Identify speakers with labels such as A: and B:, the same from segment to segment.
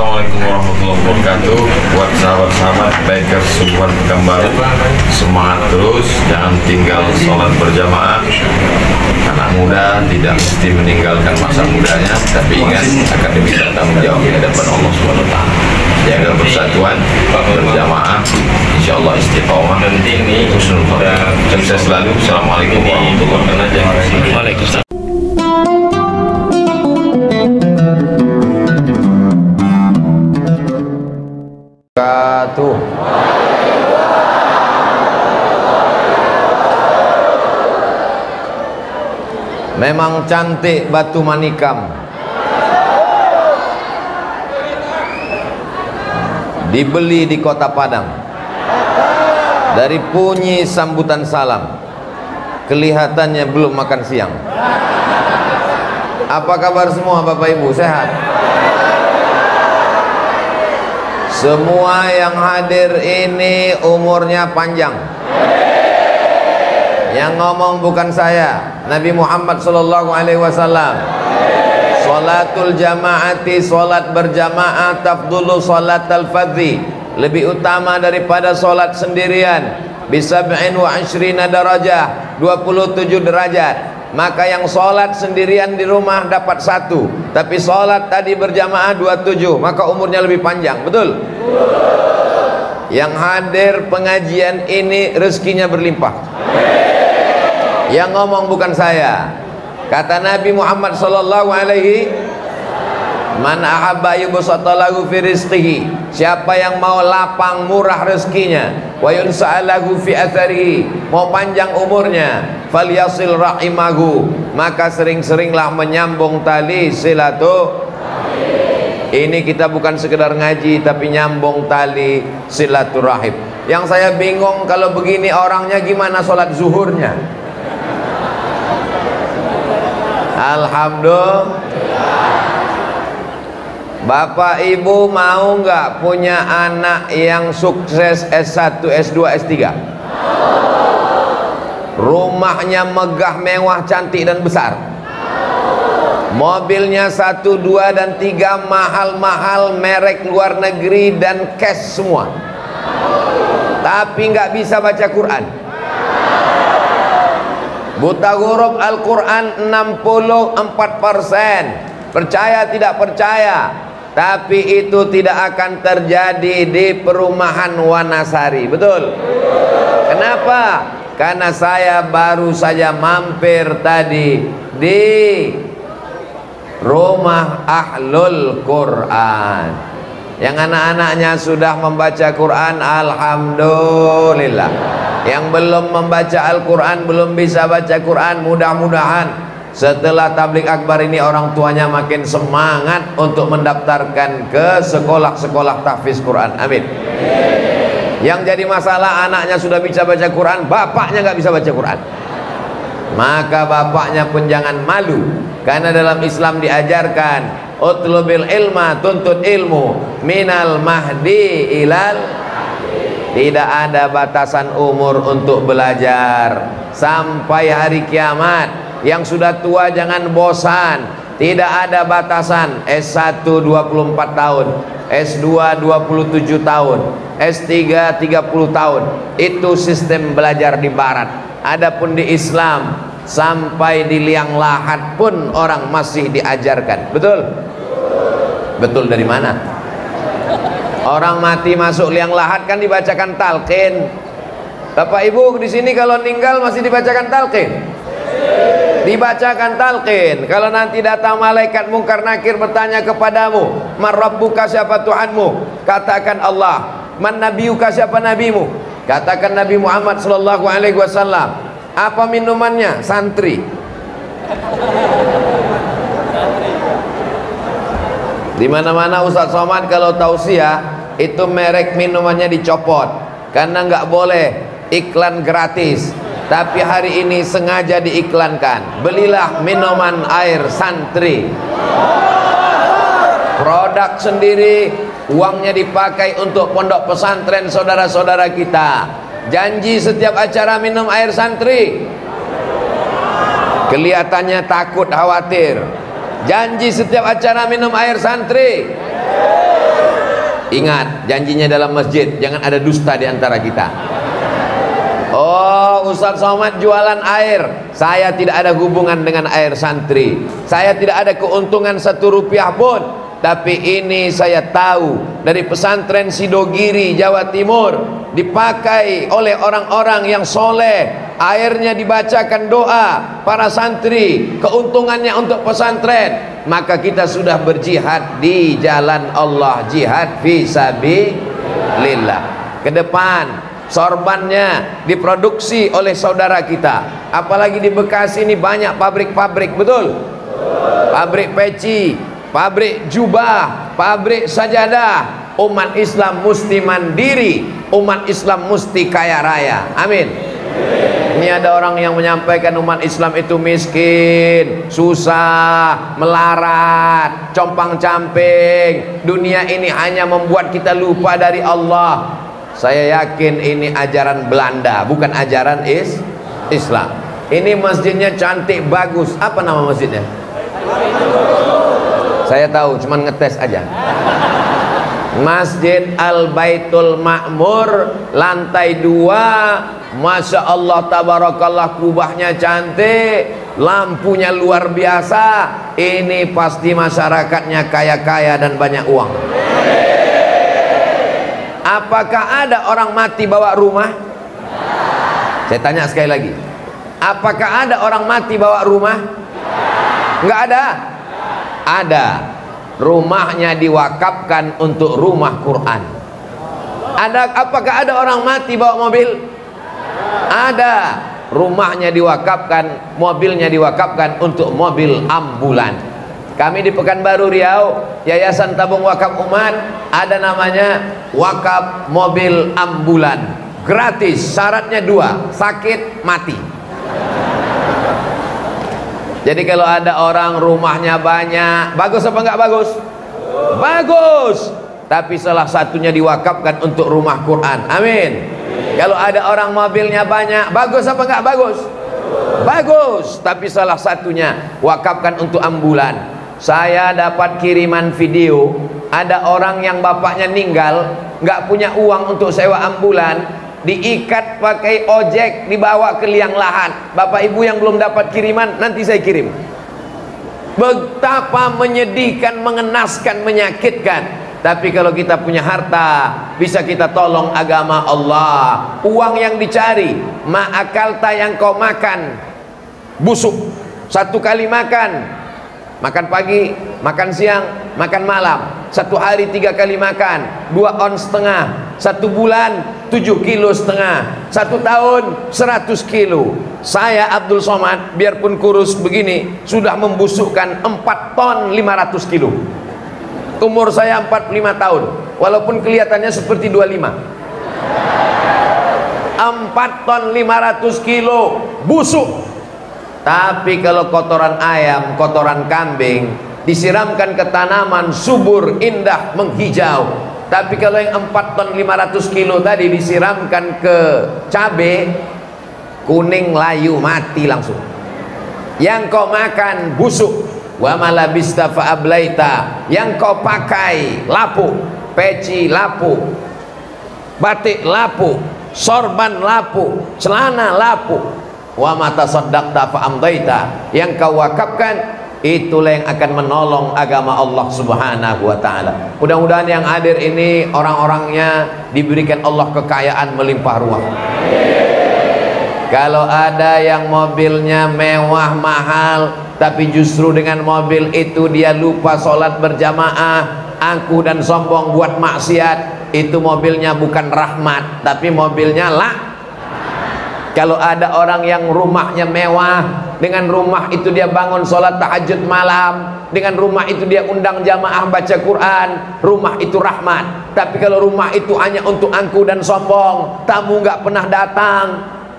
A: Assalamualaikum warahmatullahi wabarakatuh. Buat sahabat-sahabat Bikers Sumber Pekanbaru, semangat terus, jangan tinggal sholat berjamaah. Anak muda tidak mesti meninggalkan masa mudanya, tapi ingat akan diminta tanggung jawab di hadapan Allah Subhanahu wa Ta'ala. Jaga persatuan, berjamaah, insya Allah istiqomah, husnul khotimah. Sukses selalu. Assalamualaikum warahmatullahi wabarakatuh. Waalaikumsalam.
B: Memang cantik Batu Manikam. Dibeli di Kota Padang. Dari bunyi sambutan salam, kelihatannya belum makan siang. Apa kabar semua Bapak Ibu? Sehat? Semua yang hadir ini umurnya panjang. Yang ngomong bukan saya, Nabi Muhammad SAW. Salatul jamaati, salat berjamaah, tafdulu salatal fadhi, lebih utama daripada salat sendirian. Bisab'in wa ashrina darajah, 27 derajat. Maka yang salat sendirian di rumah dapat 1, tapi salat tadi berjamaah 27, maka umurnya lebih panjang. Betul? Yang hadir pengajian ini rezekinya berlimpah. Yang ngomong bukan saya. Kata Nabi Muhammad sallallahu alaihi, man ahabba yubsata lahu fi rizqihi, siapa yang mau lapang murah rezekinya, wa yunsa'alahu fi atharihi, mau panjang umurnya, falyasil rahimahu, maka sering-seringlah menyambung tali silaturahim. Ini kita bukan sekedar ngaji, tapi nyambung tali silaturahim. Yang saya bingung, kalau begini orangnya gimana sholat zuhurnya? Alhamdulillah. Bapak Ibu mau nggak punya anak yang sukses S1, S2, S3? Rumahnya megah, mewah, cantik dan besar. Mobilnya 1, 2 dan 3 mahal-mahal, merek luar negeri dan cash semua. Tapi nggak bisa baca Quran. Buta huruf Al-Quran 64%. Percaya tidak percaya, tapi itu tidak akan terjadi di perumahan Wanasari. Betul? Kenapa? Karena saya baru saja mampir tadi di rumah Ahlul Quran. Yang anak-anaknya sudah membaca Quran, alhamdulillah. Yang belum membaca Al-Quran, belum bisa baca Quran, mudah-mudahan setelah tabligh akbar ini orang tuanya makin semangat untuk mendaftarkan ke sekolah-sekolah tahfiz Quran. Amin. Yang jadi masalah, anaknya sudah bisa baca Quran, bapaknya nggak bisa baca Quran. Maka bapaknya pun jangan malu, karena dalam Islam diajarkan utlubil ilma, tuntut ilmu minal mahdi ilal. Tidak ada batasan umur untuk belajar sampai hari kiamat. Yang sudah tua jangan bosan. Tidak ada batasan. S1 24 tahun, S2 27 tahun, S3 30 tahun. Itu sistem belajar di barat. Adapun di Islam, sampai di liang lahat pun orang masih diajarkan. Betul? Betul dari mana? Orang mati masuk liang lahat kan dibacakan talqin. Bapak Ibu di sini kalau meninggal masih dibacakan talqin? Dibacakan talqin. Kalau nanti datang malaikat mungkar nakir bertanya kepadamu, man rabbuka, siapa Tuhanmu? Katakan Allah. Man nabiyuka, siapa nabimu? Katakan Nabi Muhammad sallallahu alaihi wasallam. Apa minumannya? Santri. Di mana-mana Ustaz Somad kalau tausiah itu merek minumannya dicopot karena nggak boleh iklan gratis. Tapi hari ini sengaja diiklankan. Belilah minuman air santri. Produk sendiri, uangnya dipakai untuk pondok pesantren saudara-saudara kita. Janji setiap acara minum air santri. Kelihatannya takut, khawatir. Janji setiap acara minum air santri. Ingat, janjinya dalam masjid, jangan ada dusta di antara kita. Oh, Ustaz Somad jualan air. Saya tidak ada hubungan dengan air santri. Saya tidak ada keuntungan 1 rupiah pun. Tapi ini saya tahu dari pesantren Sidogiri, Jawa Timur, dipakai oleh orang-orang yang soleh. Airnya dibacakan doa para santri, keuntungannya untuk pesantren. Maka kita sudah berjihad di jalan Allah, jihad fisabilillah. Ke depan sorbannya diproduksi oleh saudara kita. Apalagi di Bekasi ini banyak pabrik-pabrik, betul? Pabrik peci, pabrik jubah, pabrik sajadah. Umat Islam mesti mandiri, umat Islam mesti kaya raya. Amin. Ini ada orang yang menyampaikan umat Islam itu miskin, susah, melarat, compang-camping. Dunia ini hanya membuat kita lupa dari Allah. Saya yakin ini ajaran Belanda, bukan ajaran Islam. Ini masjidnya cantik, bagus. Apa nama masjidnya? Saya tahu, cuman ngetes aja. Masjid Al-Baitul Ma'mur, lantai 2. Masya Allah, tabarakallah, kubahnya cantik, lampunya luar biasa. Ini pasti masyarakatnya kaya-kaya dan banyak uang. Apakah ada orang mati bawa rumah? Saya tanya sekali lagi, apakah ada orang mati bawa rumah? Enggak ada? Ada. Rumahnya diwakafkan untuk rumah Quran. Apakah ada orang mati bawa mobil? Ada. Rumahnya diwakafkan, mobilnya diwakafkan untuk mobil ambulan. Kami di Pekanbaru Riau, Yayasan Tabung Wakaf Umat, ada namanya wakaf mobil ambulan, gratis. Syaratnya 2, sakit mati. Jadi kalau ada orang rumahnya banyak, bagus apa enggak bagus? Bagus. Tapi salah satunya diwakafkan untuk rumah Quran. Amin. Kalau ada orang mobilnya banyak, bagus apa enggak bagus? Bagus. Tapi salah satunya wakafkan untuk ambulan. Saya dapat kiriman video, ada orang yang bapaknya meninggal, nggak punya uang untuk sewa ambulan, diikat pakai ojek, dibawa ke liang lahat. Bapak ibu yang belum dapat kiriman, nanti saya kirim. Betapa menyedihkan, mengenaskan, menyakitkan. Tapi kalau kita punya harta, bisa kita tolong agama Allah. Uang yang dicari, ma'akalta, yang kau makan busuk. 1 kali makan, makan pagi, makan siang, makan malam. 1 hari 3 kali makan, 2,5 ons. 1 bulan 7,5 kilo. 1 tahun 100 kilo. Saya Abdul Somad, biarpun kurus begini, sudah membusukkan 4 ton 500 kilo. Umur saya 45 tahun, walaupun kelihatannya seperti 25. 4 ton 500 kilo busuk. Tapi kalau kotoran ayam, kotoran kambing disiramkan ke tanaman, subur, indah, menghijau. Tapi kalau yang 4 ton 500 kilo tadi disiramkan ke cabai, kuning, layu, mati langsung. Yang kau makan busuk. Wa malabista fa'ablaita, yang kau pakai lapuk, peci lapuk, batik lapuk, sorban lapuk, celana lapuk. Wa mata saddaqta fa amdaita, yang kau wakafkan, itulah yang akan menolong agama Allah Subhanahu wa taala. Mudah-mudahan yang hadir ini orang-orangnya diberikan Allah kekayaan melimpah ruah. Kalau ada yang mobilnya mewah mahal, tapi justru dengan mobil itu dia lupa sholat berjamaah, angkuh dan sombong buat maksiat, itu mobilnya bukan rahmat, tapi mobilnya lah. Kalau ada orang yang rumahnya mewah, dengan rumah itu dia bangun sholat tahajud malam, dengan rumah itu dia undang jamaah baca Quran, rumah itu rahmat. Tapi kalau rumah itu hanya untuk angkuh dan sombong, tamu nggak pernah datang.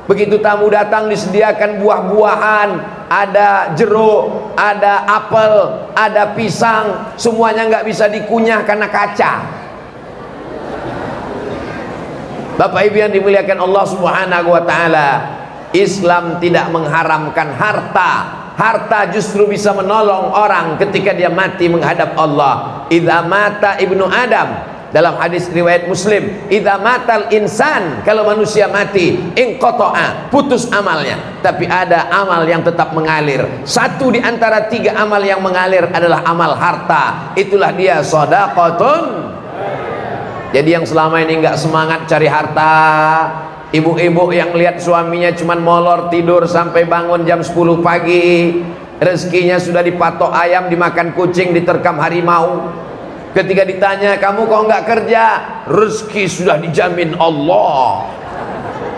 B: Begitu tamu datang disediakan buah-buahan, ada jeruk, ada apel, ada pisang, semuanya nggak bisa dikunyah karena kaca. Bapak Ibu yang dimuliakan Allah Subhanahu wa taala, Islam tidak mengharamkan harta. Harta justru bisa menolong orang ketika dia mati menghadap Allah. Idza mata ibnu Adam, Dalam hadis riwayat Muslim, idza matal insan, kalau manusia mati, inqata'a, putus amalnya. Tapi ada amal yang tetap mengalir. Satu di antara 3 amal yang mengalir adalah amal harta. Itulah dia shadaqatun. Jadi yang selama ini nggak semangat cari harta, ibu-ibu yang lihat suaminya cuman molor tidur sampai bangun jam 10 pagi, rezekinya sudah dipatok ayam, dimakan kucing, diterkam harimau. Ketika ditanya, kamu kok nggak kerja? Rezeki sudah dijamin Allah.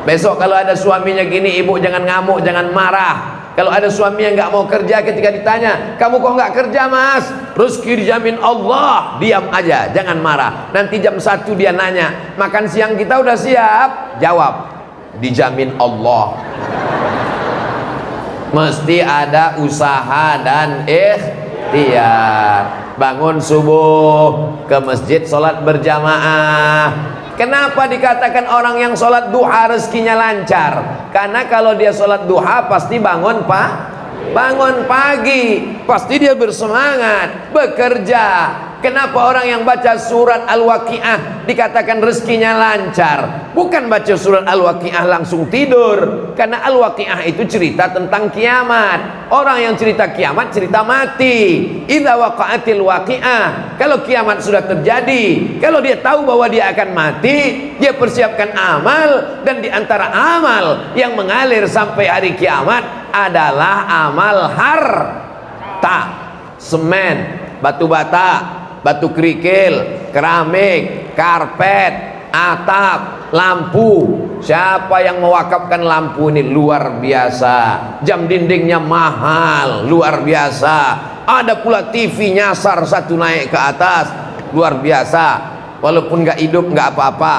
B: Besok kalau ada suaminya gini, ibu jangan ngamuk, jangan marah. Kalau ada suami yang nggak mau kerja, ketika ditanya, kamu kok nggak kerja mas? Rezeki dijamin Allah. Diam aja, jangan marah. Nanti jam 1 dia nanya, makan siang kita udah siap? Jawab, dijamin Allah. Mesti ada usaha dan ikhtiar. Bangun subuh, ke masjid, sholat berjamaah. Kenapa dikatakan orang yang sholat duha rezekinya lancar? Karena kalau dia sholat duha pasti bangun pagi, pasti dia bersemangat bekerja. Kenapa orang yang baca surat Al-Waqiah dikatakan rezekinya lancar? Bukan baca surat Al-Waqiah langsung tidur, karena Al-Waqiah itu cerita tentang kiamat. Orang yang cerita kiamat cerita mati. Idza waqa'atil waqiah, kalau kiamat sudah terjadi, kalau dia tahu bahwa dia akan mati, dia persiapkan amal. Dan di antara amal yang mengalir sampai hari kiamat adalah amal harta. Semen, batu bata, batu kerikil, keramik, karpet, atap, lampu. Siapa yang mewakafkan lampu ini luar biasa. Jam dindingnya mahal, luar biasa. Ada pula TV nyasar satu naik ke atas, luar biasa. Walaupun nggak hidup nggak apa-apa.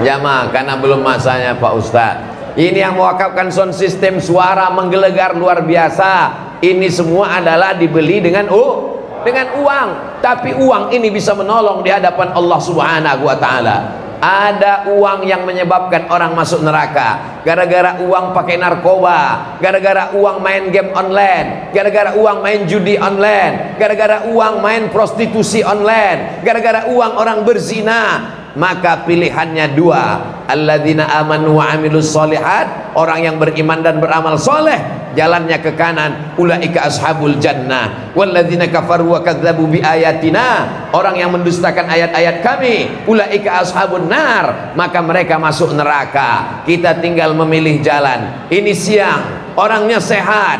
B: Jamaah, karena belum masanya Pak Ustadz. Ini yang mewakafkan sound system, suara menggelegar luar biasa. Ini semua adalah dibeli dengan uang. Tapi uang ini bisa menolong di hadapan Allah Subhanahu wa Ta'ala. Ada uang yang menyebabkan orang masuk neraka, gara-gara uang pakai narkoba, gara-gara uang main game online, gara-gara uang main judi online, gara-gara uang main prostitusi online, gara-gara uang orang berzina. Maka pilihannya 2, alladzina amanu wa amilus solihat, orang yang beriman dan beramal soleh, jalannya ke kanan, ulaika ashabul jannah. Walladzina kafaru wa kadzdzabu bi ayatina, orang yang mendustakan ayat-ayat kami, ulaika ashabun nar, maka mereka masuk neraka. Kita tinggal memilih jalan. Ini siang, orangnya sehat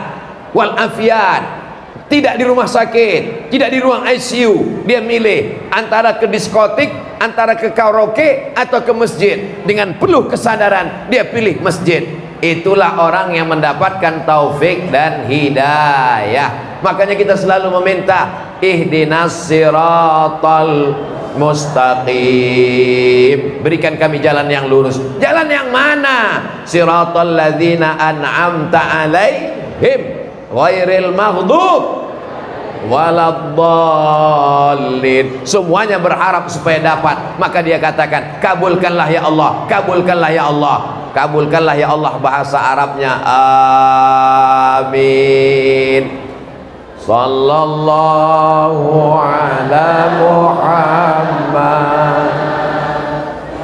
B: walafiat, tidak di rumah sakit, tidak di ruang ICU. Dia milih antara ke diskotik, antara ke karaoke, atau ke masjid. Dengan penuh kesadaran dia pilih masjid. Itulah orang yang mendapatkan taufik dan hidayah. Makanya kita selalu meminta ihdinas siratal mustaqim, berikan kami jalan yang lurus. Jalan yang mana? Siratal ladzina an'amta alaihim ghairil maghdub waladdallin. Semuanya berharap supaya dapat. Maka dia katakan, kabulkanlah ya Allah, kabulkanlah ya Allah, kabulkanlah ya Allah. Bahasa Arabnya amin. Sallallahu ala Muhammad,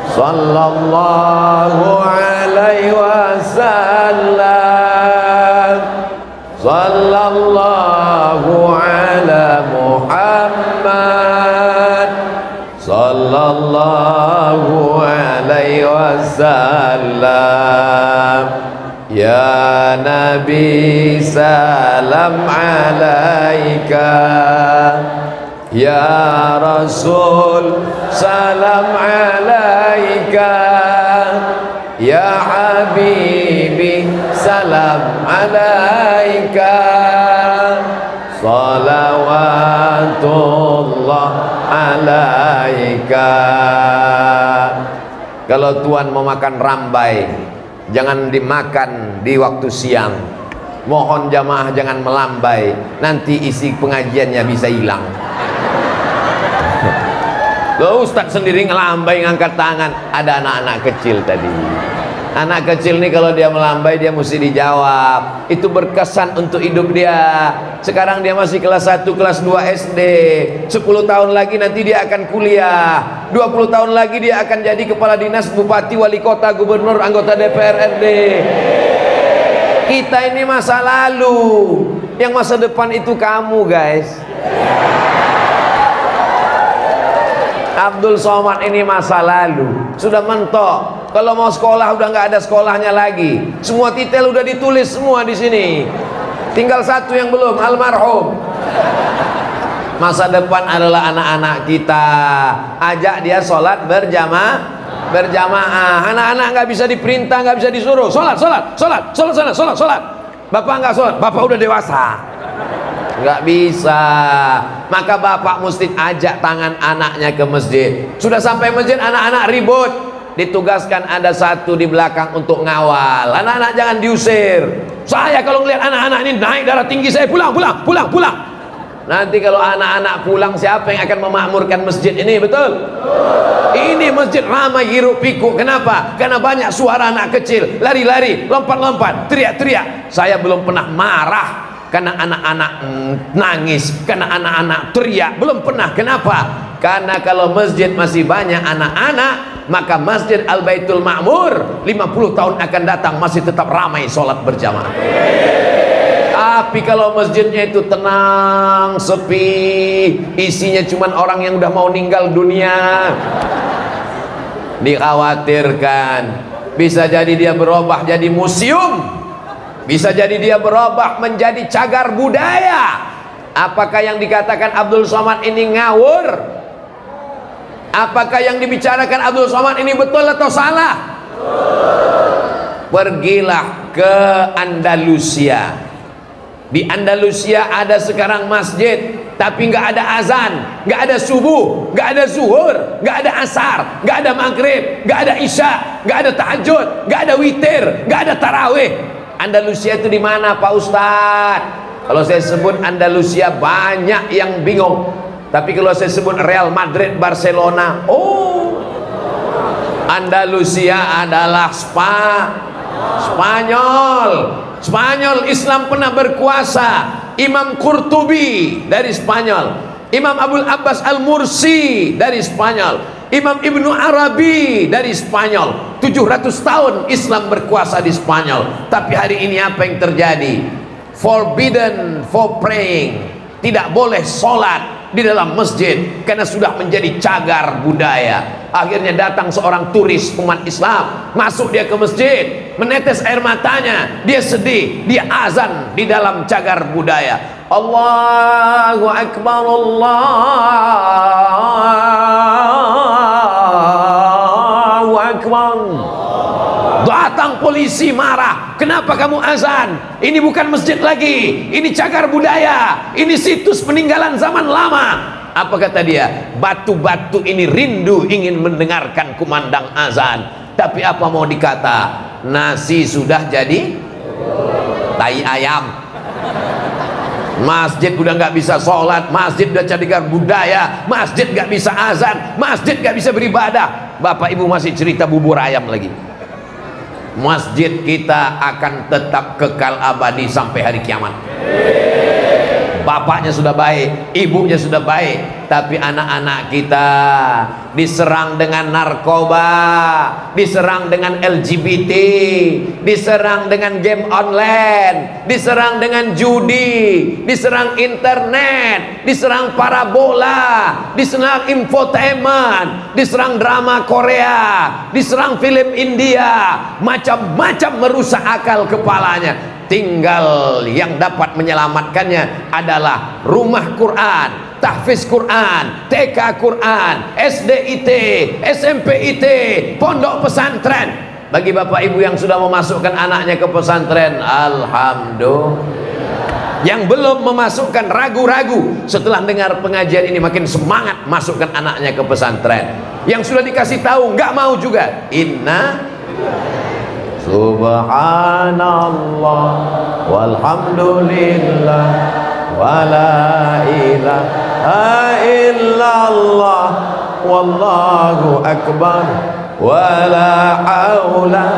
B: sallallahu alaihi wasallam, sallallahu ala Muhammad, sallallahu alaihi wasallam. Ya Nabi salam alaika, ya Rasul salam alaika, ya Habibi salam alaika, salawatullah alaika. Kalau Tuhan mau makan rambai, jangan dimakan di waktu siang. Mohon jamaah jangan melambai, nanti isi pengajiannya bisa hilang. Loh, Ustadz sendiri ngelambai, ngangkat tangan. Ada anak-anak kecil tadi. Anak kecil nih kalau dia melambai dia mesti dijawab. Itu berkesan untuk hidup dia. Sekarang dia masih kelas 1, kelas 2 SD. 10 tahun lagi nanti dia akan kuliah. 20 tahun lagi dia akan jadi kepala dinas, bupati, wali kota, gubernur, anggota DPR RD. Kita ini masa lalu. Yang masa depan itu kamu, guys. Abdul Somad ini masa lalu, sudah mentok. Kalau mau sekolah udah nggak ada sekolahnya lagi. Semua titel udah ditulis semua di sini. Tinggal satu yang belum, almarhum. Masa depan adalah anak-anak kita. Ajak dia sholat berjamaah. Anak-anak nggak bisa diperintah, nggak bisa disuruh. Sholat. Bapak nggak sholat, bapak udah dewasa. Nggak bisa. Maka bapak mesti ajak tangan anaknya ke masjid. Sudah sampai masjid anak-anak ribut, ditugaskan ada satu di belakang untuk ngawal. Anak-anak jangan diusir. Saya kalau ngelihat anak-anak ini naik darah tinggi, saya pulang. Nanti kalau anak-anak pulang, siapa yang akan memakmurkan masjid ini? Betul? Ini masjid ramai hiruk pikuk. Kenapa? Karena banyak suara anak kecil lari-lari, lompat-lompat, teriak-teriak. Saya belum pernah marah karena anak-anak nangis, karena anak-anak teriak, belum pernah. Kenapa? Karena kalau masjid masih banyak anak-anak, maka Masjid Al-Baitul Ma'mur 50 tahun akan datang masih tetap ramai sholat berjamaah. Tapi kalau masjidnya itu tenang, sepi, isinya cuman orang yang udah mau meninggal dunia, dikhawatirkan bisa jadi dia berubah jadi museum, bisa jadi dia berubah menjadi cagar budaya. Apakah yang dikatakan Abdul Somad ini ngawur? Apakah yang dibicarakan Abdul Somad ini betul atau salah? Pergilah ke Andalusia. Di Andalusia ada sekarang masjid, tapi nggak ada azan, nggak ada subuh, nggak ada zuhur, nggak ada asar, nggak ada maghrib, nggak ada isya, nggak ada tahajud, nggak ada witir, nggak ada tarawih. Andalusia itu di mana, Pak Ustadz? Kalau saya sebut Andalusia banyak yang bingung. Tapi kalau saya sebut Real Madrid, Barcelona, oh, Andalusia adalah Spanyol. Islam pernah berkuasa. Imam Qurtubi dari Spanyol, Imam Abul Abbas Al-Mursi dari Spanyol, Imam Ibnu Arabi dari Spanyol. 700 tahun Islam berkuasa di Spanyol. Tapi hari ini apa yang terjadi? Forbidden for praying. Tidak boleh sholat di dalam masjid karena sudah menjadi cagar budaya. Akhirnya datang seorang turis umat Islam, masuk dia ke masjid, menetes air matanya, dia sedih, dia azan di dalam cagar budaya. Allahu Akbar, Allahu Akbar. Datang polisi marah, kenapa kamu azan? Ini bukan masjid lagi, ini cagar budaya, ini situs peninggalan zaman lama. Apa kata dia? Batu-batu ini rindu ingin mendengarkan kumandang azan. Tapi apa mau dikata? Nasi sudah jadi tai ayam. Masjid udah nggak bisa sholat, masjid udah cagar budaya, masjid nggak bisa azan, masjid nggak bisa beribadah. Bapak ibu masih cerita bubur ayam lagi. Masjid kita akan tetap kekal abadi sampai hari kiamat. Bapaknya sudah baik, ibunya sudah baik, tapi anak-anak kita diserang dengan narkoba, diserang dengan LGBT, diserang dengan game online, diserang dengan judi, diserang internet, diserang parabola, diserang infotainment, diserang drama Korea, diserang film India, macam-macam merusak akal kepalanya. Tinggal yang dapat menyelamatkannya adalah rumah Quran, tahfiz Quran, TK Quran, SDIT, SMPIT, pondok pesantren. Bagi bapak ibu yang sudah memasukkan anaknya ke pesantren, alhamdulillah. Yang belum memasukkan, ragu-ragu, setelah dengar pengajian ini makin semangat masukkan anaknya ke pesantren. Yang sudah dikasih tahu nggak mau juga. Inna Subhanallah walhamdulillah wala ilaha illallah wallahu akbar wala haula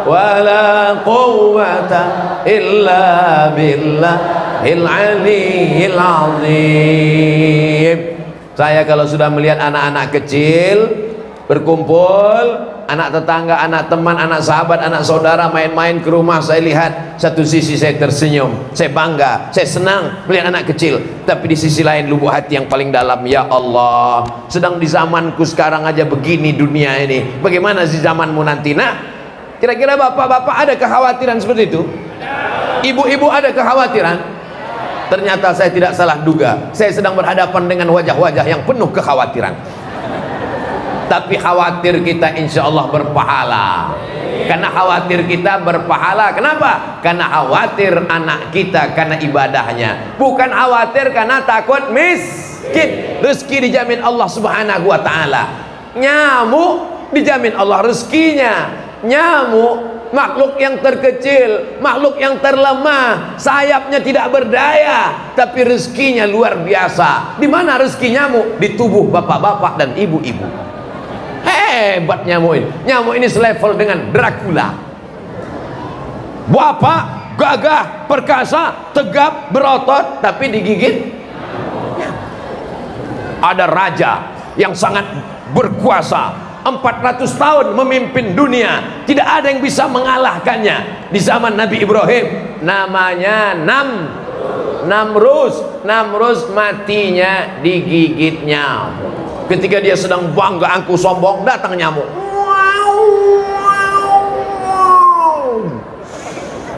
B: wala quwwata illa billahil aliyyil azim. Saya kalau sudah melihat anak-anak kecil berkumpul, anak tetangga, anak teman, anak sahabat, anak saudara main-main ke rumah, saya lihat satu sisi saya tersenyum, saya bangga, saya senang melihat anak kecil. Tapi di sisi lain lubuk hati yang paling dalam, ya Allah, sedang di zamanku sekarang aja begini dunia ini, bagaimana sih zamanmu nanti? Nah, kira-kira bapak-bapak ada kekhawatiran seperti itu? Ibu-ibu ada kekhawatiran? Ternyata saya tidak salah duga, saya sedang berhadapan dengan wajah-wajah yang penuh kekhawatiran. Tapi khawatir kita insya Allah berpahala. Karena khawatir kita berpahala. Kenapa? Karena khawatir anak kita karena ibadahnya, bukan khawatir karena takut miskin. Rezeki dijamin Allah subhanahu wa ta'ala. Nyamuk dijamin Allah rezekinya. Nyamuk makhluk yang terkecil, makhluk yang terlemah, sayapnya tidak berdaya, tapi rezekinya luar biasa. Di mana rezeki nyamuk? Di tubuh bapak-bapak dan ibu-ibu. Hebat nyamuk ini. Nyamuk ini selevel dengan Dracula. Bapak gagah, perkasa, tegap, berotot, tapi digigit. Ada raja yang sangat berkuasa, 400 tahun memimpin dunia, tidak ada yang bisa mengalahkannya di zaman Nabi Ibrahim. Namanya Namrus. Namrus matinya digigit nyamuk. Ketika dia sedang bangga angku sombong, datang nyamuk,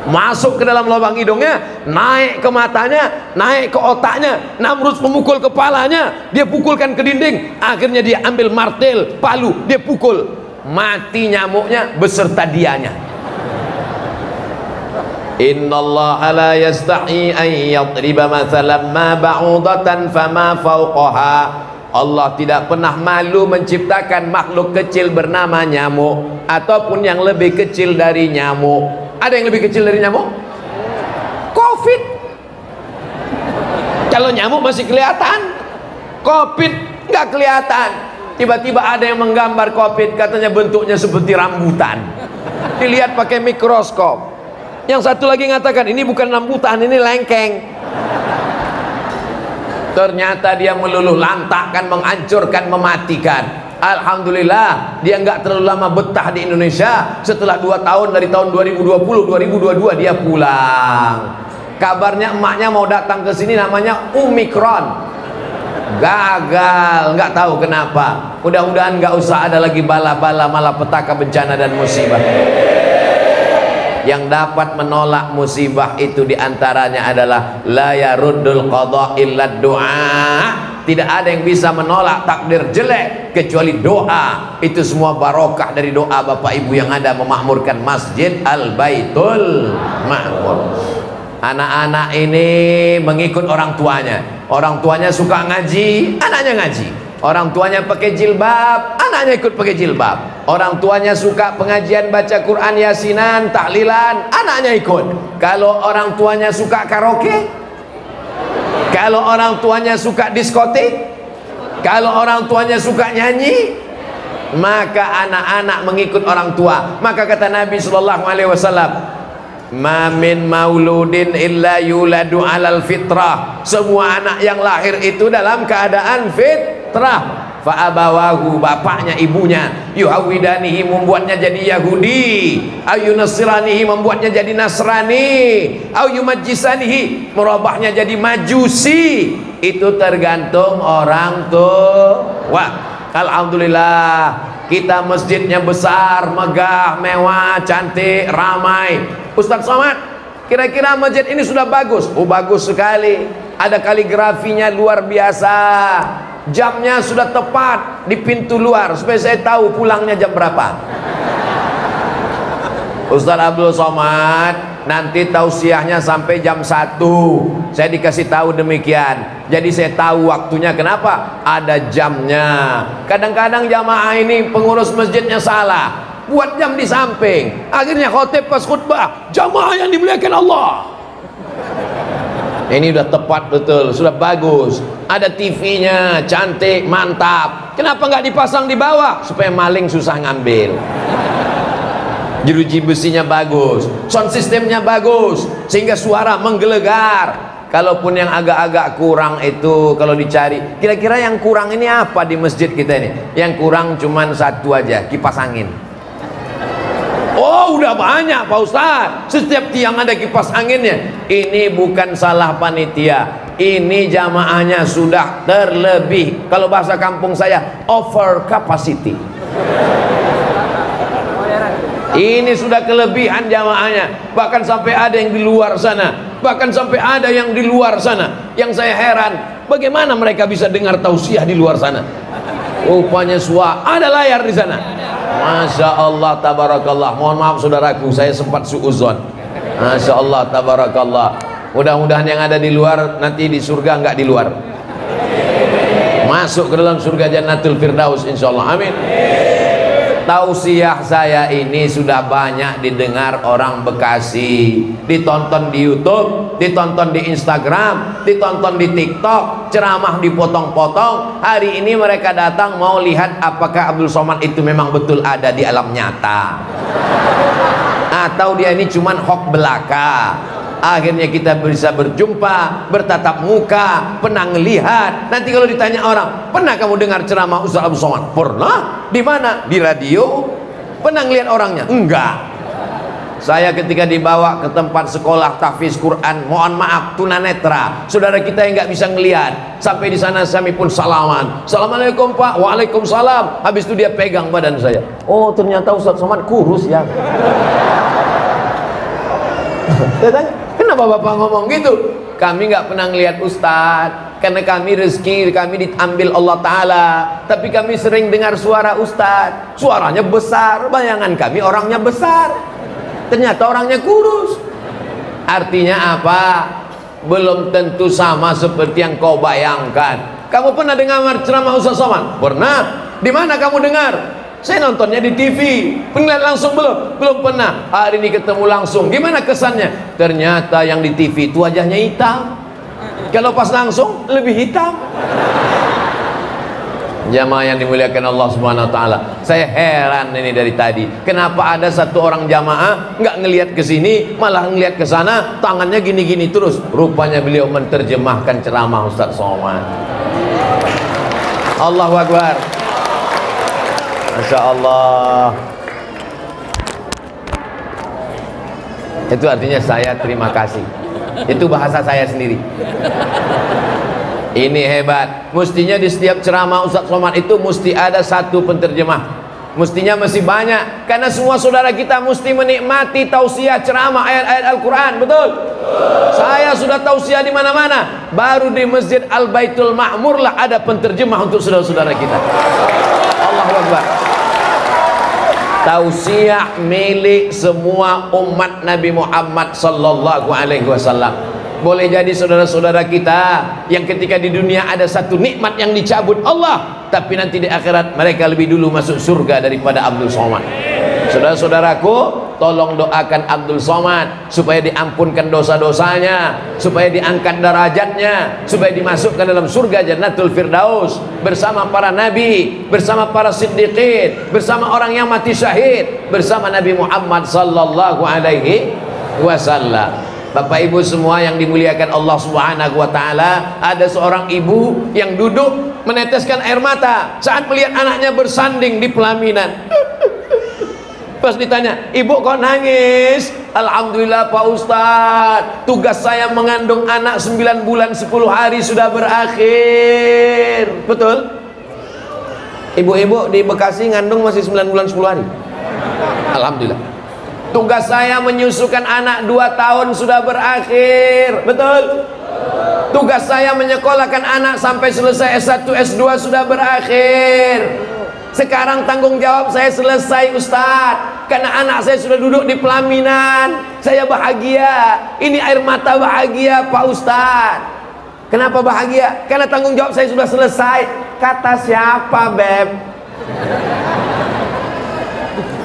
B: masuk ke dalam lubang hidungnya, naik ke matanya, naik ke otaknya. Namrus memukul kepalanya, dia pukulkan ke dinding. Akhirnya dia ambil martel, palu, dia pukul, mati nyamuknya beserta dianya. Innallaha la yastahi an yadriba mathalan ma ba'udatan fama fawqaha. Allah tidak pernah malu menciptakan makhluk kecil bernama nyamuk, ataupun yang lebih kecil dari nyamuk. Ada yang lebih kecil dari nyamuk? Covid. Kalau nyamuk masih kelihatan, Covid nggak kelihatan. Tiba-tiba ada yang menggambar Covid, katanya bentuknya seperti rambutan, dilihat pakai mikroskop. Yang satu lagi mengatakan ini bukan rambutan, ini lengkeng. Ternyata dia meluluh lantakkan, menghancurkan, mematikan. Alhamdulillah dia nggak terlalu lama betah di Indonesia. Setelah 2 tahun, dari tahun 2020-2022 dia pulang. Kabarnya emaknya mau datang ke sini, namanya Omikron. Gagal, nggak tahu kenapa. Mudah-mudahan nggak usah ada lagi bala-bala malapetaka, bencana dan musibah. Yang dapat menolak musibah itu diantaranya adalah la yaruddul qada illa doa. Tidak ada yang bisa menolak takdir jelek kecuali doa. Itu semua barokah dari doa bapak ibu yang ada memakmurkan Masjid Al-Baitul Ma'mur. Anak-anak ini mengikut orang tuanya. Orang tuanya suka ngaji, anaknya ngaji. Orang tuanya pakai jilbab, anaknya ikut pakai jilbab. Orang tuanya suka pengajian baca Quran, yasinan, tahlilan, anaknya ikut. Kalau orang tuanya suka karaoke, kalau orang tuanya suka diskotik, kalau orang tuanya suka nyanyi, maka anak-anak mengikut orang tua. Maka kata Nabi SAW, ma min mauludin illa yuladu alal fitrah. Semua anak yang lahir itu dalam keadaan fitrah. Fa'abawahu, bapaknya ibunya, yuhawidanihi, membuatnya jadi Yahudi, ayunasiranihi, membuatnya jadi Nasrani, ayumajisanihi, merubahnya jadi Majusi. Itu tergantung orang tua. Alhamdulillah kita masjidnya besar, megah, mewah, cantik, ramai. Ustaz Somad, kira-kira masjid ini sudah bagus? Oh bagus sekali, ada kaligrafinya luar biasa. Jamnya sudah tepat di pintu luar supaya saya tahu pulangnya jam berapa. Ustaz Abdul Somad, nanti tausiahnya sampai jam 1. Saya dikasih tahu demikian. Jadi saya tahu waktunya. Kenapa? Ada jamnya. Kadang-kadang jamaah ini pengurus masjidnya salah, buat jam di samping. Akhirnya khotib pas khutbah, jamaah yang dimuliakan Allah. Ini udah tepat betul, sudah bagus. Ada TV-nya, cantik, mantap. Kenapa nggak dipasang di bawah? Supaya maling susah ngambil. jeruji besinya bagus, sound systemnya bagus, sehingga suara menggelegar. Kalaupun yang agak-agak kurang itu, kalau dicari, kira-kira yang kurang ini apa di masjid kita ini? Yang kurang cuman satu aja, kipas angin. Oh, udah banyak Pak Ustadz, setiap tiang ada kipas anginnya. Ini bukan salah panitia, ini jamaahnya sudah terlebih. Kalau bahasa kampung saya, over capacity. Ini sudah kelebihan jamaahnya. Bahkan sampai ada yang di luar sana, bahkan sampai ada yang di luar sana. Yang saya heran, bagaimana mereka bisa dengar tausiah di luar sana? Rupanya ada layar di sana. Masya Allah, tabarakallah. Mohon maaf saudaraku, saya sempat suuzon. Masya Allah, tabarakallah. Mudah-mudahan yang ada di luar nanti di surga, enggak di luar, masuk ke dalam surga Jannatul Firdaus insyaallah, amin. Tausiah saya ini sudah banyak didengar orang Bekasi, ditonton di YouTube, ditonton di Instagram, ditonton di TikTok, ceramah dipotong-potong. Hari ini mereka datang mau lihat apakah Abdul Somad itu memang betul ada di alam nyata atau dia ini cuman hoax belaka. Akhirnya kita bisa berjumpa, bertatap muka, pernah ngelihat. Nanti kalau ditanya orang, pernah kamu dengar ceramah Ustaz Abdul Somad? Pernah. Di mana? Di radio. Pernah ngelihat orangnya? Enggak. Saya ketika dibawa ke tempat sekolah tahfiz Quran, mohon maaf, tunanetra, saudara kita yang nggak bisa ngelihat. Sampai di sana kami pun salaman. Assalamualaikum Pak. Waalaikumsalam. Habis itu dia pegang badan saya. Oh, ternyata Ustaz Somad kurus ya. Saya tanya, kenapa Bapak ngomong gitu? Kami nggak pernah ngelihat Ustadz, karena kami rezeki kami diambil Allah Ta'ala. Tapi kami sering dengar suara Ustadz, suaranya besar. Bayangan kami orangnya besar, ternyata orangnya kurus. Artinya apa? Belum tentu sama seperti yang kau bayangkan. Kamu pernah dengar ceramah Ustaz Somad? Pernah. Di mana kamu dengar? Saya nontonnya di TV. Pernah langsung belum? Belum pernah. Hari ini ketemu langsung. Gimana kesannya? Ternyata yang di TV itu wajahnya hitam. Kalau pas langsung lebih hitam. Jamaah yang dimuliakan Allah Subhanahu wa taala. Saya heran ini dari tadi. Kenapa ada satu orang jamaah nggak ngelihat ke sini, malah ngelihat ke sana, tangannya gini-gini terus. Rupanya beliau menerjemahkan ceramah Ustaz Somad. Allahu Akbar. Masya Allah. Itu artinya saya terima kasih. Itu bahasa saya sendiri. Ini hebat. Mestinya di setiap ceramah Ustaz Somad itu mesti ada satu penterjemah. Mestinya masih banyak, karena semua saudara kita mesti menikmati tausiah ceramah ayat-ayat Al-Quran. Betul? Saya sudah tausiah di mana-mana. Baru di Masjid Al-Baitul Ma'mur lah ada penterjemah untuk saudara-saudara kita. Allahu Akbar. Tausiah milik semua umat Nabi Muhammad sallallahu alaihi wasallam. Boleh jadi saudara-saudara kita yang ketika di dunia ada satu nikmat yang dicabut Allah, tapi nanti di akhirat mereka lebih dulu masuk surga daripada Abdul Somad. Saudara-saudaraku, tolong doakan Abdul Somad supaya diampunkan dosa-dosanya, supaya diangkat derajatnya, supaya dimasukkan dalam surga Jannatul Firdaus bersama para nabi, bersama para siddiqin, bersama orang yang mati syahid, bersama Nabi Muhammad sallallahu alaihi wasallam. Bapak Ibu semua yang dimuliakan Allah Subhanahu wa taala, ada seorang ibu yang duduk meneteskan air mata saat melihat anaknya bersanding di pelaminan. Pas ditanya, ibu kok nangis? Alhamdulillah Pak Ustadz, tugas saya mengandung anak 9 bulan 10 hari sudah berakhir. Betul? Ibu-ibu di Bekasi ngandung masih 9 bulan 10 hari. Alhamdulillah. Tugas saya menyusukan anak 2 tahun sudah berakhir. Betul? Tugas saya menyekolahkan anak sampai selesai S1, S2 sudah berakhir. Sekarang tanggung jawab saya selesai Ustadz, karena anak saya sudah duduk di pelaminan. Saya bahagia. Ini air mata bahagia Pak Ustadz. Kenapa bahagia? Karena tanggung jawab saya sudah selesai. Kata siapa Beb?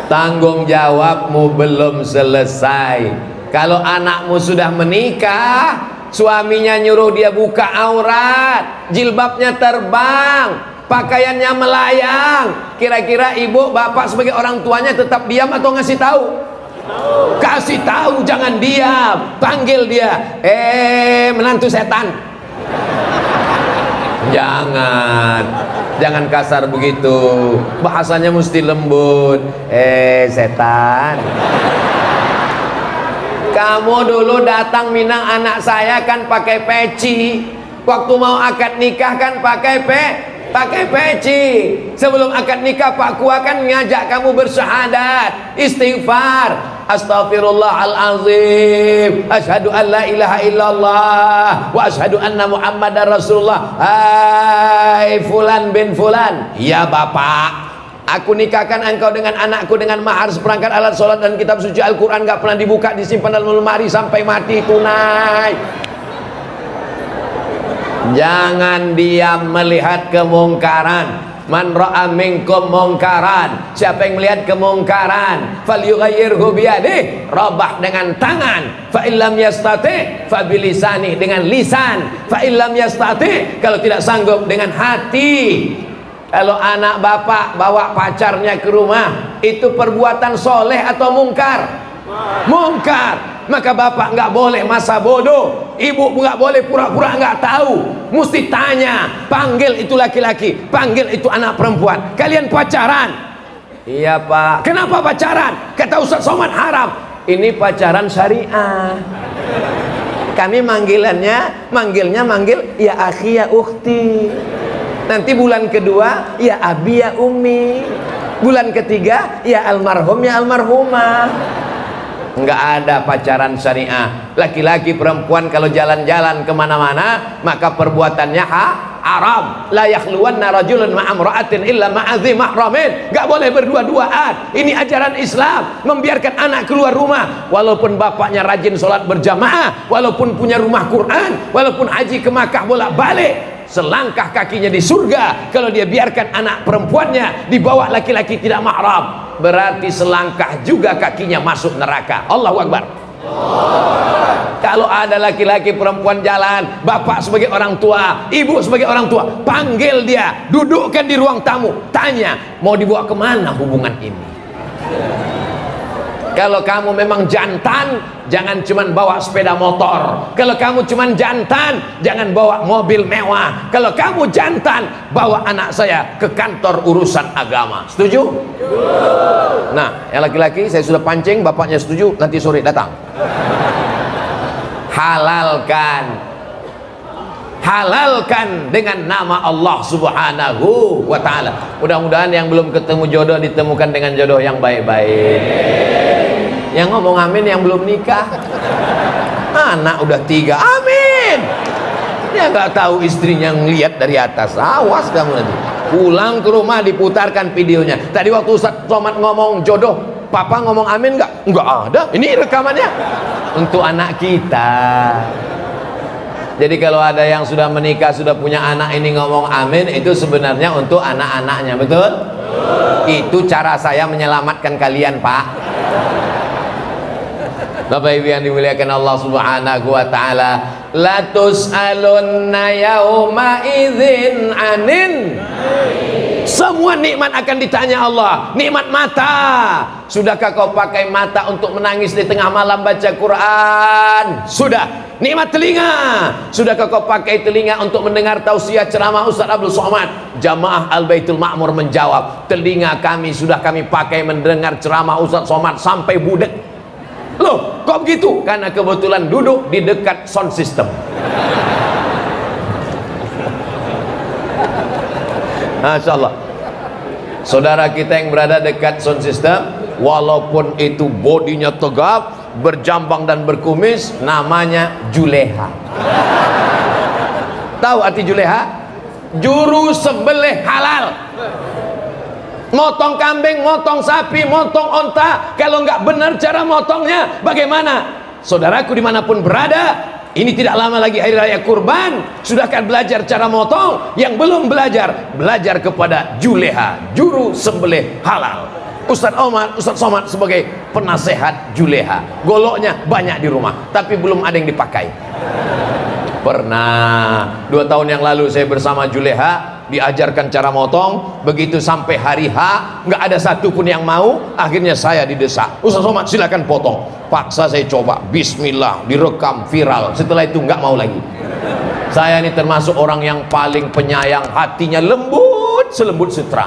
B: Tanggung jawabmu belum selesai. Kalau anakmu sudah menikah, suaminya nyuruh dia buka aurat, jilbabnya terbang, pakaiannya melayang, kira-kira ibu bapak sebagai orang tuanya tetap diam atau ngasih tahu? Kasih tahu, jangan diam. Panggil dia, menantu setan. Jangan kasar begitu. Bahasanya mesti lembut. Setan. Kamu dulu datang minang anak saya kan pakai peci. Waktu mau akad nikah kan pakai peci. Sebelum akad nikah Pak Kua kan ngajak kamu bersyahadat, istighfar, Astaghfirullahalazim, asyhadu an la ilaha illallah wa asyhadu anna Muhammadar Rasulullah. Hai fulan bin fulan, ya Bapak, aku nikahkan engkau dengan anakku dengan mahar seperangkat alat sholat dan kitab suci Al-Quran, gak pernah dibuka, disimpan dalam lemari sampai mati tunai. Jangan diam melihat kemungkaran. Man ra'a minkum mungkaran, siapa yang melihat kemungkaran, falyughayyirhu biyadihi, rabah dengan tangan, fa illam yastati fa bilisani, dengan lisan, fa illam yastati, kalau tidak sanggup dengan hati. Kalau anak bapak bawa pacarnya ke rumah, itu perbuatan soleh atau mungkar? Mungkar. Maka bapak nggak boleh masa bodoh, ibu nggak boleh pura-pura nggak tahu, mesti tanya. Panggil itu laki-laki, panggil itu anak perempuan, kalian pacaran? Iya Pak. Kenapa pacaran? Kata Ustaz Somad haram. Ini pacaran syariah. Kami manggilnya ya akhi ya ukhti. Nanti bulan kedua ya abi ya umi, bulan ketiga ya almarhum ya almarhumah. Enggak ada pacaran syariah. Laki-laki perempuan kalau jalan-jalan kemana-mana, maka perbuatannya haram. La yakhluwanna rajulun ma'amra'atin illa ma'adhi mahramin. Enggak boleh berdua-duaan. Ini ajaran Islam, membiarkan anak keluar rumah walaupun bapaknya rajin sholat berjamaah, walaupun punya rumah Quran, walaupun haji ke Makkah bolak-balik, selangkah kakinya di surga. Kalau dia biarkan anak perempuannya dibawa laki-laki tidak mahram, berarti selangkah juga kakinya masuk neraka. Allahu Akbar. Kalau ada laki-laki perempuan jalan, bapak sebagai orang tua, ibu sebagai orang tua, panggil dia, dudukkan di ruang tamu, tanya mau dibawa kemana hubungan ini. Kalau kamu memang jantan, jangan cuman bawa sepeda motor. Kalau kamu cuman jantan, jangan bawa mobil mewah. Kalau kamu jantan, bawa anak saya ke kantor urusan agama. Setuju? Nah, yang laki-laki saya sudah pancing, bapaknya setuju, nanti sore datang. Halalkan dengan nama Allah Subhanahu wa ta'ala. Mudah-mudahan yang belum ketemu jodoh ditemukan dengan jodoh yang baik-baik. Yang ngomong amin yang belum nikah, anak udah 3, amin. Dia nggak tahu istrinya ngeliat dari atas. Awas kamu nanti pulang ke rumah diputarkan videonya. Tadi waktu Ustaz Somad ngomong jodoh, papa ngomong amin nggak? Nggak ada. Ini rekamannya untuk anak kita. Jadi kalau ada yang sudah menikah, sudah punya anak, ini ngomong amin, itu sebenarnya untuk anak-anaknya, betul? Itu cara saya menyelamatkan kalian, Pak. Bapak Ibu yang dimuliakan Allah Subhanahu wa ta'ala, la tus'alunna yauma idzin anin. Semua nikmat akan ditanya Allah. Nikmat mata, sudahkah kau pakai mata untuk menangis di tengah malam baca Quran? Sudah. Nikmat telinga, sudahkah kau pakai telinga untuk mendengar tausiah ceramah Ustaz Abdul Somad? Jamaah Al-Baitul Ma'mur menjawab, telinga kami sudah kami pakai mendengar ceramah Ustaz Somad sampai budek. Loh, kok begitu? Karena kebetulan duduk di dekat sound system. Masya Allah. Saudara kita yang berada dekat sound system, walaupun itu bodinya tegap, berjambang dan berkumis, namanya Juleha. Tahu arti Juleha? Juru sembelih halal. Motong kambing, motong sapi, motong onta, kalau nggak benar cara motongnya bagaimana? Saudaraku dimanapun berada, ini tidak lama lagi hari raya kurban. Sudahkan belajar cara motong? Yang belum belajar, belajar kepada Juleha, juru sembelih halal. Ustaz Somad sebagai penasehat Juleha. Goloknya banyak di rumah, tapi belum ada yang dipakai. Pernah 2 tahun yang lalu saya bersama Juleha diajarkan cara motong. Begitu sampai hari H, nggak ada satupun yang mau. Akhirnya saya didesak, Ustaz Somad silakan potong. Paksa saya coba, bismillah, direkam, viral. Setelah itu nggak mau lagi. Saya ini termasuk orang yang paling penyayang, hatinya lembut selembut sutra.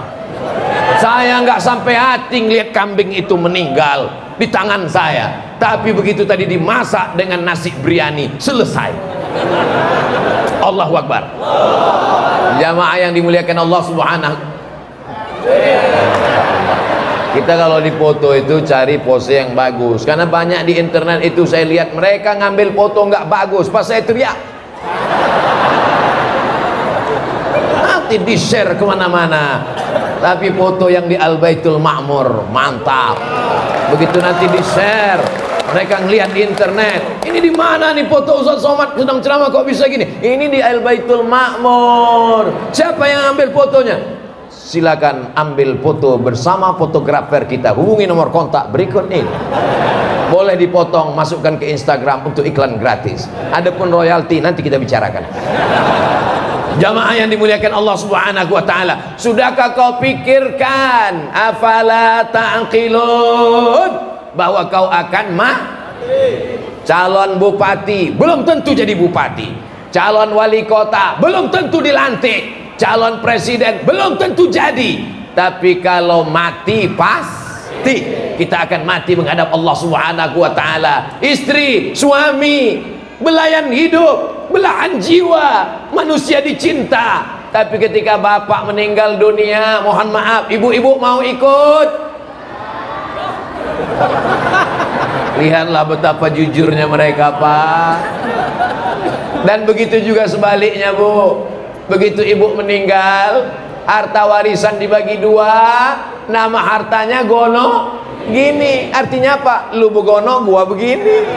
B: Saya nggak sampai hati ngelihat kambing itu meninggal di tangan saya, tapi begitu tadi dimasak dengan nasi biryani, selesai. Allahu Akbar. Jamaah yang dimuliakan Allah Subhanahu. Kita kalau dipoto itu cari pose yang bagus, karena banyak di internet itu saya lihat mereka ngambil foto nggak bagus, pas saya teriak nanti di share kemana-mana. Tapi foto yang di Al-Baitul Ma'mur mantap, begitu nanti di share mereka ngelihat di internet, ini di mana nih foto Ustaz Somad sedang ceramah kok bisa gini? Ini di Al-Baitul Ma'mur. Siapa yang ambil fotonya? Silakan ambil foto bersama fotografer kita, hubungi nomor kontak berikut ini. Boleh dipotong, masukkan ke Instagram untuk iklan gratis. Adapun royalti nanti kita bicarakan. Jamaah yang dimuliakan Allah Subhanahu wa taala, sudahkah kau pikirkan, afala ta'qilun, bahwa kau akan calon bupati belum tentu jadi bupati, calon wali kota belum tentu dilantik, calon presiden belum tentu jadi, tapi kalau mati pasti kita akan mati menghadap Allah Subhanahu wa taala. Istri, suami, belayan hidup, belahan jiwa, manusia dicinta. Tapi ketika bapak meninggal dunia, mohon maaf, ibu-ibu mau ikut? Lihatlah betapa jujurnya mereka, Pak. Dan begitu juga sebaliknya, Bu. Begitu ibu meninggal, harta warisan dibagi dua, nama hartanya gono gini. Artinya apa? Lu begono, gua begini.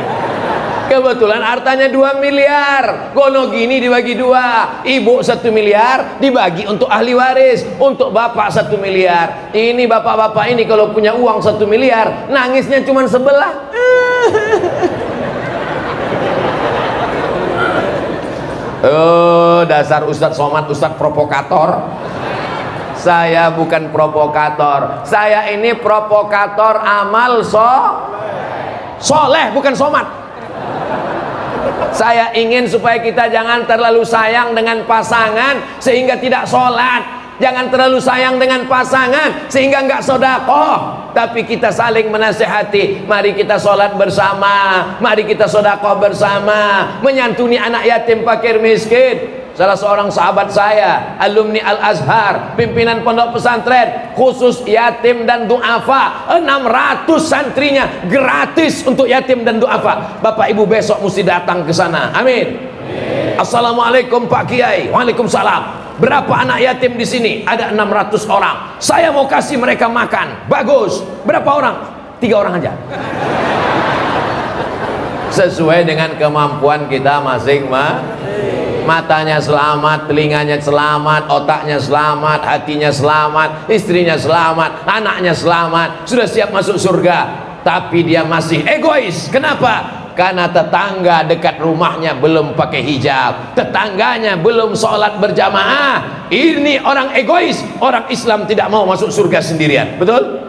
B: Kebetulan hartanya 2 miliar, gono gini dibagi dua. Ibu 1 miliar dibagi untuk ahli waris, untuk bapak 1 miliar. Ini bapak-bapak ini kalau punya uang 1 miliar, nangisnya cuma sebelah. Oh, dasar Ustadz Somad, Ustadz provokator. Saya bukan provokator, saya ini provokator amal soleh, bukan Somad. Saya ingin supaya kita jangan terlalu sayang dengan pasangan sehingga tidak sholat, jangan terlalu sayang dengan pasangan sehingga nggak sedekah, tapi kita saling menasihati. Mari kita sholat bersama, mari kita sedekah bersama, menyantuni anak yatim fakir miskin. Salah seorang sahabat saya, alumni Al-Azhar, pimpinan pondok pesantren khusus yatim dan du'afa, 600 santrinya gratis untuk yatim dan du'afa. Bapak ibu besok mesti datang ke sana. Amin. Assalamualaikum Pak Kiai. Waalaikumsalam. Berapa anak yatim di sini? Ada 600 orang. Saya mau kasih mereka makan. Bagus. Berapa orang? 3 orang aja. Sesuai dengan kemampuan kita masing-masing. Matanya selamat, telinganya selamat, otaknya selamat, hatinya selamat, istrinya selamat, anaknya selamat, sudah siap masuk surga. Tapi dia masih egois. Kenapa? Karena tetangga dekat rumahnya belum pakai hijab, tetangganya belum sholat berjamaah. Ini orang egois. Orang Islam tidak mau masuk surga sendirian. Betul?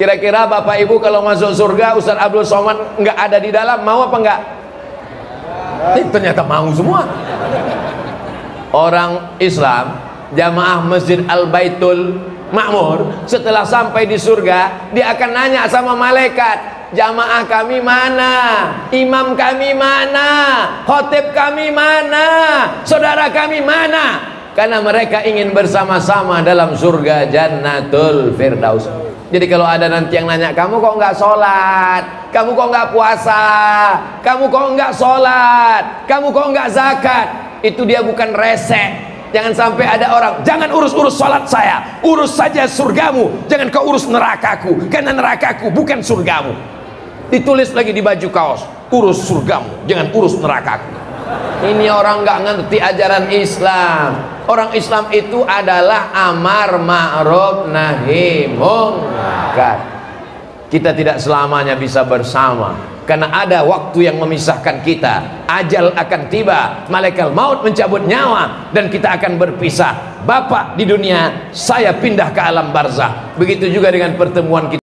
B: Kira-kira Bapak Ibu kalau masuk surga Ustaz Abdul Somad nggak ada di dalam, mau apa enggak? Ternyata mau semua. Orang Islam jamaah Masjid Al-Baitul Ma'mur setelah sampai di surga, dia akan nanya sama malaikat, jamaah kami mana, imam kami mana, khotib kami mana, saudara kami mana? Karena mereka ingin bersama-sama dalam surga Jannatul Firdaus. Jadi kalau ada nanti yang nanya, kamu kok nggak sholat, kamu kok nggak puasa, kamu kok nggak sholat, kamu kok nggak zakat, itu dia bukan resek. Jangan sampai ada orang, jangan urus-urus sholat saya, urus saja surgamu, jangan kau urus nerakaku, karena nerakaku bukan surgamu. Ditulis lagi di baju kaos, urus surgamu, jangan urus nerakaku. Ini orang nggak ngerti ajaran Islam. Orang Islam itu adalah amar ma'ruf nahi munkar. Kita tidak selamanya bisa bersama. karena ada waktu yang memisahkan kita. Ajal akan tiba, malaikat maut mencabut nyawa, dan kita akan berpisah. Bapak di dunia, saya pindah ke alam barzah. Begitu juga dengan pertemuan kita.